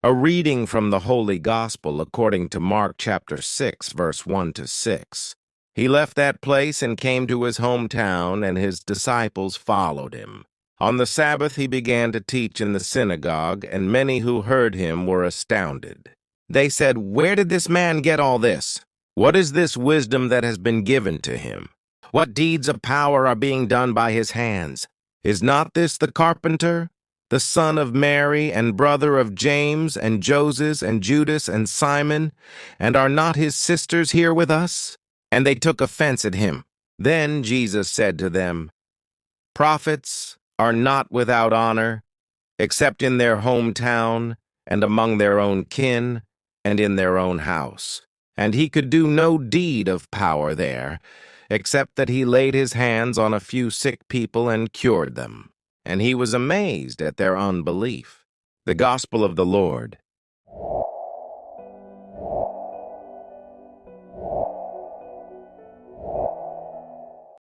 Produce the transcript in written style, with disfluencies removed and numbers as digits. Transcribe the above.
A reading from the Holy Gospel according to Mark chapter 6, verse 1 to 6. He left that place and came to his hometown, and his disciples followed him. On the Sabbath he began to teach in the synagogue, and many who heard him were astounded. They said, "Where did this man get all this? What is this wisdom that has been given to him? What deeds of power are being done by his hands? Is not this the carpenter, the son of Mary, and brother of James, and Joses, and Judas, and Simon? And are not his sisters here with us?" And they took offense at him. Then Jesus said to them, "Prophets are not without honor, except in their hometown, and among their own kin, and in their own house." And he could do no deed of power there, except that he laid his hands on a few sick people and cured them. And he was amazed at their unbelief. The Gospel of the Lord.